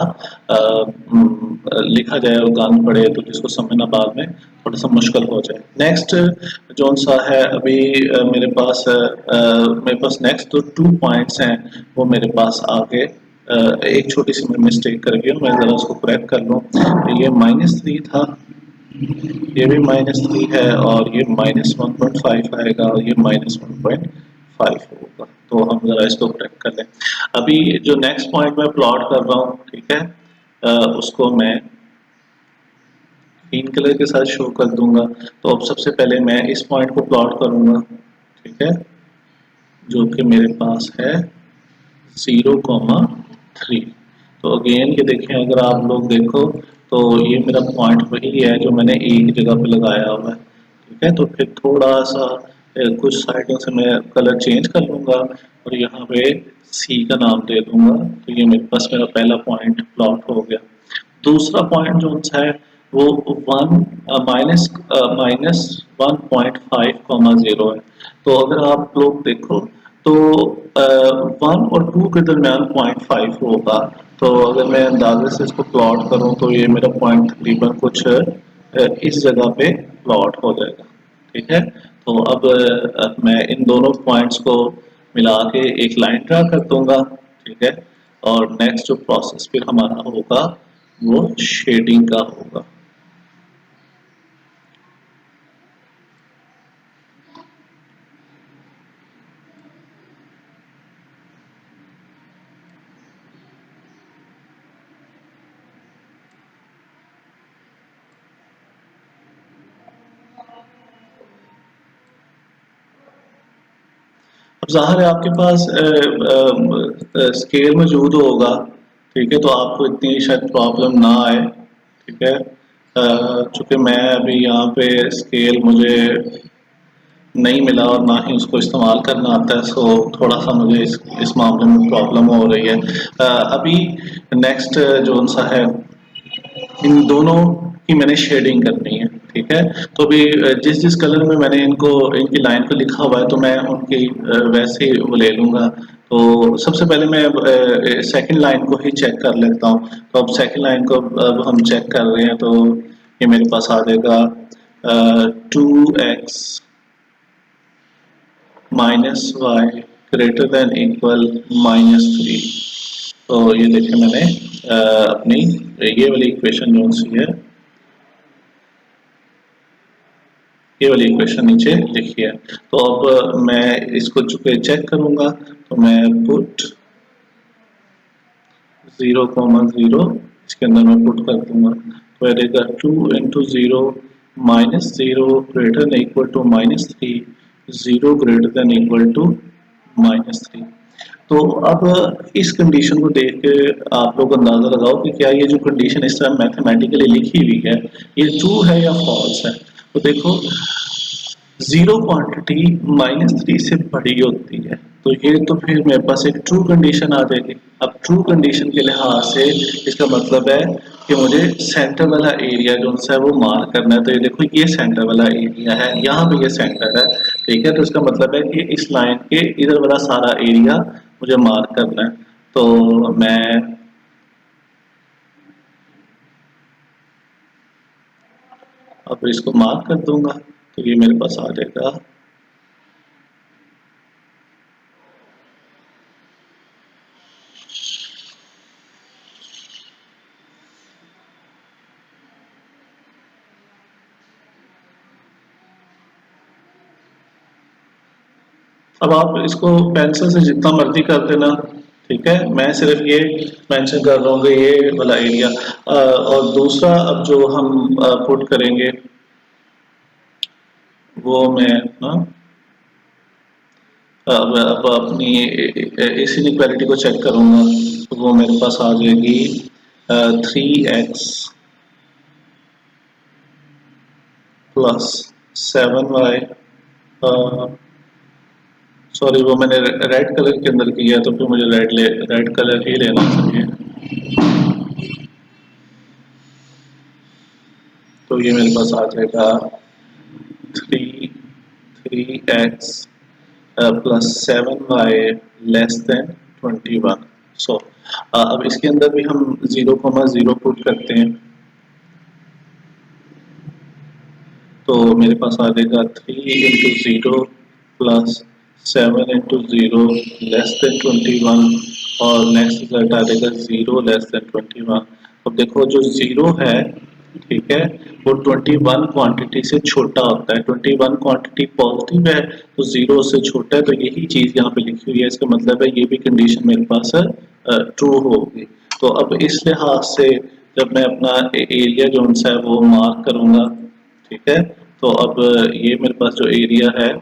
लिखा जाए और गान पड़े तो जिसको समझना बाद में थोड़ा सा मुश्किल हो जाए। नेक्स्ट जो सा है अभी मेरे पास नेक्स्ट तो 2 पॉइंट्स हैं वो मेरे पास आगे एक छोटी सी मैं मिस्टेक कर गया, मैं ज़रा उसको करेक्ट कर लूँ। ये -3 था, ये भी -3 है और ये -1.5 आएगा और ये -1.5 होगा। तो हम ज़रा इसको करेक्ट कर लें। अभी जो नेक्स्ट पॉइंट मैं प्लॉट कर रहा हूँ, ठीक है, उसको मैं ग्रीन कलर के साथ शो कर दूंगा। तो अब सबसे पहले मैं इस पॉइंट को प्लॉट करूंगा, ठीक है, जो कि मेरे पास है 0,3। तो अगेन ये देखें, अगर आप लोग देखो तो ये मेरा पॉइंट वही है जो मैंने एक जगह पे लगाया हुआ है। ठीक है, तो फिर थोड़ा सा कुछ साइडों से मैं कलर चेंज कर लूँगा और यहाँ पे सी का नाम दे दूंगा। तो ये मेरे पास मेरा पहला पॉइंट प्लॉट हो गया। दूसरा पॉइंट जो सा है वो वन माइनस माइनस 1.5, 0 है। तो अगर आप लोग देखो तो 1 और 2 के दरमियान 0.5 होगा। तो अगर मैं अंदाजे से इसको प्लॉट करूं तो ये मेरा पॉइंट तकरीबन कुछ इस जगह पे प्लॉट हो जाएगा। ठीक है, तो अब मैं इन दोनों पॉइंट्स को मिला के एक लाइन ड्रा कर दूंगा। ठीक है, और नेक्स्ट जो प्रोसेस फिर हमारा होगा वो शेडिंग का होगा। अब ज़ाहिर है आपके पास स्केल मौजूद होगा। ठीक है, तो आपको इतनी शायद प्रॉब्लम ना आए। ठीक है, चूँकि मैं अभी यहाँ पे स्केल मुझे नहीं मिला और ना ही उसको इस्तेमाल करना आता है, सो थोड़ा सा मुझे इस मामले में प्रॉब्लम हो रही है। अभी नेक्स्ट जो सा है, इन दोनों की मैंने शेडिंग करनी है। ठीक है, तो अभी जिस जिस कलर में मैंने इनको इनकी लाइन को लिखा हुआ है तो मैं उनकी वैसे ही वो ले लूँगा। तो सबसे पहले मैं सेकंड लाइन को ही चेक कर लेता हूँ। तो अब सेकंड लाइन को अब हम चेक कर रहे हैं, तो ये मेरे पास आ जाएगा 2x -y greater than equal -3। तो ये देखिए मैंने अपनी ये वाली इक्वेशन जो सी है, ये वाली इक्वेशन नीचे लिखी है। तो अब मैं इसको चुके चेक करूंगा, तो मैं पुट 0,0 इसके अंदर मैं पुट कर दूंगा। तो रहेगा 2 × 0 -0 greater than equal to -3, 0 greater than equal to -3। तो अब इस कंडीशन को देख के आप लोग अंदाजा लगाओ कि क्या ये जो कंडीशन इस तरह मैथमेटिकली लिखी हुई है ये ट्रू है या फॉल्स है। तो देखो, जीरो क्वांटिटी -3 से बड़ी होती है, तो ये तो फिर मेरे पास एक ट्रू कंडीशन आ जाएगी। अब ट्रू कंडीशन के लिहाज से इसका मतलब है कि मुझे सेंटर वाला एरिया जो है वो मार्क करना है। तो ये देखो, ये सेंटर वाला एरिया है, यहाँ पे ये सेंटर है। ठीक है, तो इसका मतलब है कि इस लाइन के इधर वाला सारा एरिया मुझे मार्क करना है। तो मैं अब इसको मार्क कर दूंगा, तो ये मेरे पास आ जाएगा। अब आप इसको पेंसिल से जितना मर्जी कर देना। ठीक है, मैं सिर्फ ये मेंशन कर रहा हूँ कि ये वाला एरिया। और दूसरा अब जो हम पुट करेंगे वो मैं ना अब अपनी इस इनइक्वालिटी को चेक करूंगा। तो वो मेरे पास आ जाएगी 3x + 7y। सॉरी, वो मैंने रेड कलर के अंदर किया, तो फिर मुझे रेड कलर ही लेना चाहिए। तो ये मेरे पास आ जाएगा 3x plus 7y less than 21। सो अब इसके अंदर भी हम 0,0 पुट करते हैं, तो मेरे पास आ जाएगा 3 × 0 प्लस 7 × 0 लेस देन 21, और नेक्स्ट रिजल्ट आ जाएगा 0 लेस देन 21। अब देखो जो 0 है, ठीक है, वो 21 क्वांटिटी से छोटा होता है। 21 क्वांटिटी पॉजिटिव है तो 0 से छोटा है, तो यही चीज यहाँ पे लिखी हुई है। इसका मतलब है ये भी कंडीशन मेरे पास ट्रू होगी। तो अब इस लिहाज से जब मैं अपना एरिया जो सा है वो मार्क करूंगा, ठीक है, तो अब ये मेरे पास जो एरिया है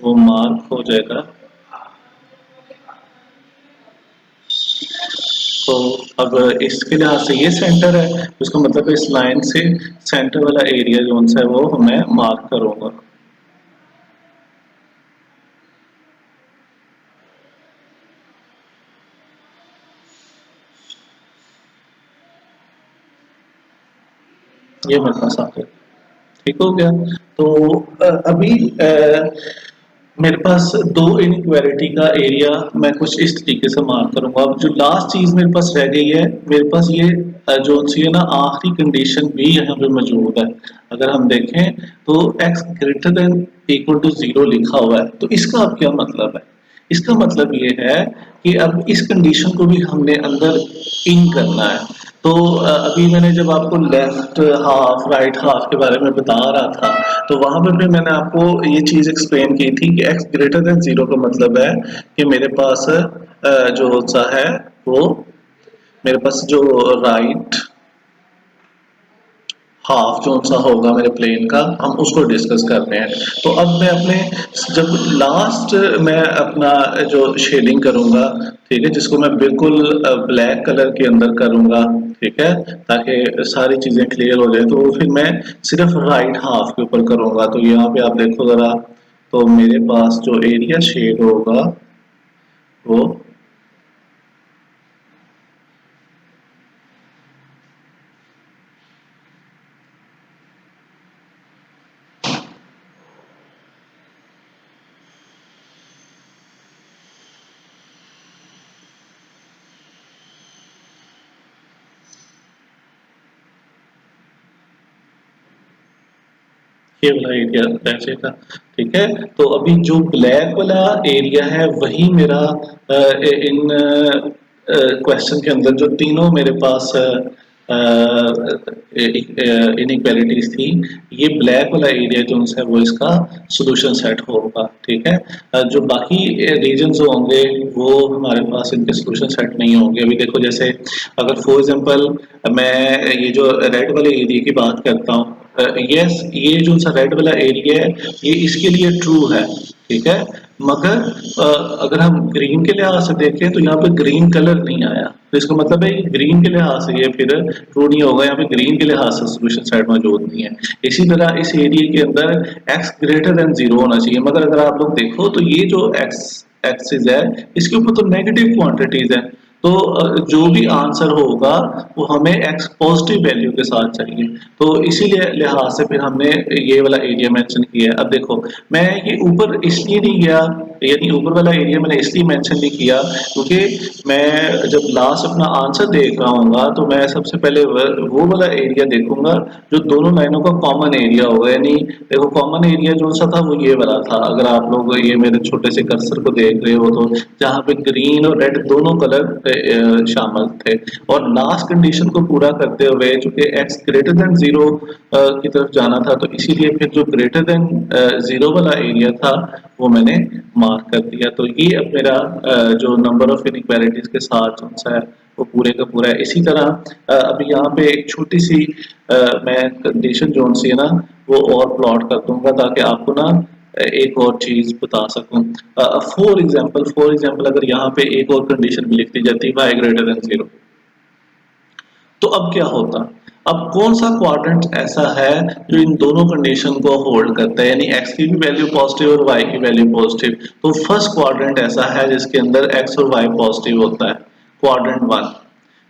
वो मार्क हो जाएगा। तो अब इसके लिहाज से ये सेंटर है, तो इसका मतलब इस लाइन से सेंटर वाला एरिया जो सा है वो मैं मार्क करूंगा। ये मेरे पास आ गया, ठीक हो गया। तो अभी मेरे पास दो इनइक्वालिटी का एरिया मैं कुछ इस तरीके से मार्क करूंगा। अब जो लास्ट चीज मेरे पास रह गई है, मेरे पास ये जो सी है ना, आखिरी कंडीशन भी यहाँ पे मौजूद है। अगर हम देखें तो x greater than equal to 0 लिखा हुआ है, तो इसका अब क्या मतलब है? इसका मतलब ये है कि अब इस कंडीशन को भी हमने अंदर इन करना है। तो अभी मैंने जब आपको लेफ्ट हाफ राइट हाफ के बारे में बता रहा था, तो वहां पे भी मैंने आपको ये चीज एक्सप्लेन की थी कि x ग्रेटर देन 0 का मतलब है कि मेरे पास जो सा है वो, मेरे पास जो राइट हाफ जो सा होगा मेरे प्लेन का, हम उसको डिस्कस करते हैं। तो अब मैं अपने जब लास्ट मैं अपना जो शेडिंग करूंगा, ठीक है, जिसको मैं बिल्कुल ब्लैक कलर के अंदर करूंगा, ठीक है, ताकि सारी चीजें क्लियर हो जाए, तो फिर मैं सिर्फ राइट हाफ के ऊपर करूंगा। तो यहाँ पे आप देखो जरा, तो मेरे पास जो एरिया शेड होगा वो, ये वाला एरिया ऐसे था, ठीक है। तो अभी जो ब्लैक वाला एरिया है वही मेरा इन क्वेश्चन के अंदर जो तीनों मेरे पास इनइक्वालिटीज थी, ये ब्लैक वाला एरिया जो है वो इसका सॉल्यूशन सेट होगा, ठीक है। जो बाकी रीजन्स होंगे वो हमारे पास इनके सॉल्यूशन सेट नहीं होंगे। अभी देखो, जैसे अगर फॉर एग्जांपल मैं ये जो रेड वाले एरिया की बात करता हूँ, यस, ये जो सा रेड वाला एरिया है ये इसके लिए ट्रू है, ठीक है, मगर अगर हम ग्रीन के लिहाज से देखें तो यहाँ पे ग्रीन कलर नहीं आया, तो इसका मतलब है कि ग्रीन के लिहाज से ये फिर ट्रू नहीं होगा, यहाँ पे ग्रीन के लिहाज से सॉल्यूशन साइड मौजूद नहीं है। इसी तरह इस एरिया के अंदर x ग्रेटर देन 0 होना चाहिए, मगर अगर आप लोग देखो तो ये जो x एक्सिस है इसके ऊपर तो नेगेटिव क्वांटिटीज है, तो जो भी आंसर होगा वो हमें x पॉजिटिव वैल्यू के साथ चाहिए। तो इसीलिए लिहाज से फिर हमने ये वाला एरिया मेंशन किया है। अब देखो, मैं ये ऊपर इसलिए नहीं गया, यानी ऊपर वाला एरिया मैंने इसलिए मेंशन नहीं किया क्योंकि मैं जब लास्ट अपना आंसर देख रहा हूँगा तो मैं सबसे पहले वो वाला एरिया देखूंगा जो दोनों लाइनों का कॉमन एरिया होगा। यानी देखो, कॉमन एरिया जो सा था वो ये वाला था, अगर आप लोग ये मेरे छोटे से कर्सर को देख रहे हो तो जहाँ पे ग्रीन और रेड दोनों कलर शामिल थे। और लास्ट कंडीशन को पूरा करते हुए चूंकि x ग्रेटर देन 0 की तरफ जाना था, तो इसीलिए फिर जो ग्रेटर देन 0 वाला एरिया था वो मैंने मार्क कर दिया। तो ये अब मेरा जो नंबर ऑफ इनइक्वालिटीज के साथ जो सा है वो पूरे का पूरा है। इसी तरह अभी यहाँ पे एक छोटी सी मैं कंडीशन जोन सी है ना वो और प्लॉट कर दूंगा ताकि आपको ना एक और चीज बता सकूं। फॉर एग्जांपल अगर यहाँ पे एक और कंडीशन भी लिख दी जाती y ग्रेटर देन 0, तो अब क्या होता? अब कौन सा क्वाड्रेंट ऐसा है जो इन दोनों कंडीशन को होल्ड करता है, यानी x की भी वैल्यू पॉजिटिव और y की वैल्यू पॉजिटिव? तो फर्स्ट क्वाड्रेंट ऐसा है जिसके अंदर x और y पॉजिटिव होता है, क्वाड्रेंट 1।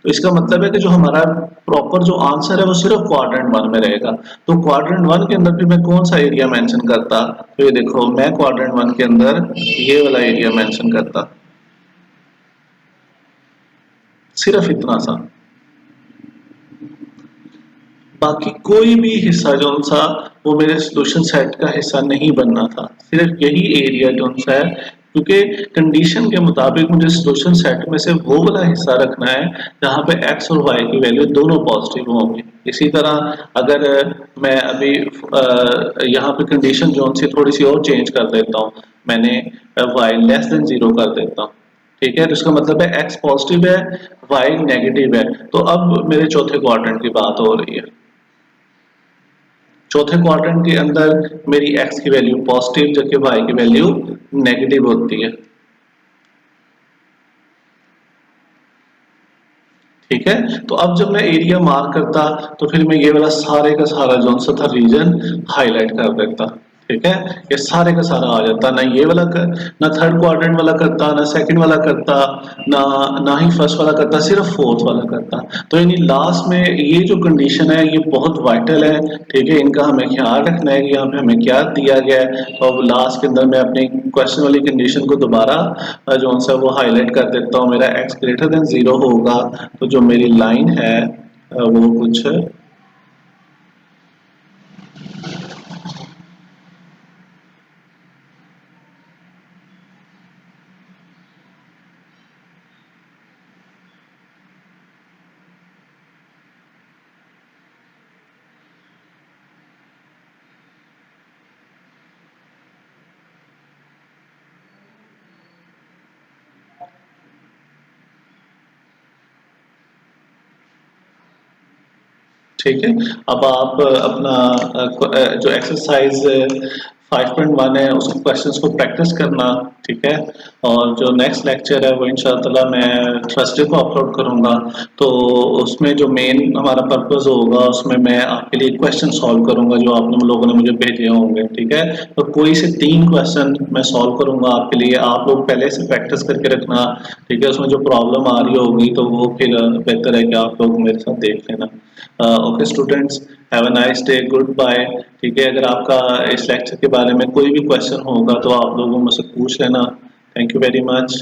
तो इसका मतलब है कि जो हमारा प्रॉपर जो आंसर है वो सिर्फ क्वाड्रेंट 1 में रहेगा। तो क्वाड्रेंट 1 के अंदर भी मैं कौन सा एरिया मेंशन करता, तो ये देखो मैं क्वाड्रेंट 1 के अंदर ये वाला एरिया मेंशन करता, सिर्फ इतना सा। बाकी कोई भी हिस्सा जो सा वो मेरे सॉल्यूशन सेट का हिस्सा नहीं बनना था, सिर्फ यही एरिया जो सा है, क्योंकि कंडीशन के मुताबिक मुझे सॉल्यूशन सेट में से वो वाला हिस्सा रखना है जहाँ पे x और y की वैल्यू दोनों पॉजिटिव होंगी। इसी तरह अगर मैं अभी यहाँ पे कंडीशन जो सी थोड़ी सी और चेंज कर देता हूँ, मैंने y लेस देन 0 कर देता हूँ, ठीक है, तो इसका मतलब है x पॉजिटिव है, y नेगेटिव है। तो अब मेरे चौथे क्वाड्रेंट की बात हो रही है। चौथे क्वाड्रेंट के अंदर मेरी x की वैल्यू पॉजिटिव जबकि y की वैल्यू नेगेटिव होती है, ठीक है। तो अब जब मैं एरिया मार्क करता तो फिर मैं ये वाला सारे का सारा जो सा था रीजन हाईलाइट कर देता, ठीक है। ये सारे का सारा आ जाता, ना ये वाला ना थर्ड क्वाड्रेंट वाला करता, ना सेकंड वाला करता, ना ना ही फर्स्ट वाला करता, सिर्फ फोर्थ वाला करता। तो यानी लास्ट में ये जो कंडीशन है ये बहुत वाइटल है, ठीक है। इनका हमें ख्याल रखना है कि यहाँ पे हमें क्या दिया गया है, और लास्ट के अंदर मैं अपनी क्वेश्चन वाली कंडीशन को दोबारा जो सा वो हाईलाइट कर देता हूँ। मेरा x ग्रेटर देन 0 होगा तो जो मेरी लाइन है वो कुछ ठीक है। अब आप अपना जो एक्सरसाइज 5.1 है उसको क्वेश्चंस को प्रैक्टिस करना, ठीक है। और जो नेक्स्ट लेक्चर है वो इंशाल्लाह मैं थर्सडे को अपलोड करूंगा। तो उसमें जो मेन हमारा पर्पस होगा उसमें मैं आपके लिए क्वेश्चन सॉल्व करूंगा जो आपने लोगों ने मुझे भेजे होंगे, ठीक है। तो कोई से 3 क्वेश्चन मैं सॉल्व करूंगा आपके लिए, आप लोग पहले से प्रैक्टिस करके रखना, ठीक है। उसमें जो प्रॉब्लम आ रही होगी तो वो फिर बेहतर है कि आप लोग मेरे साथ देख लेना। Okay students, have a nice day, goodbye, ठीक है। अगर आपका इस लेक्चर के बारे में कोई भी क्वेश्चन होगा तो आप लोगों मुझसे पूछ लेना। Thank you very much.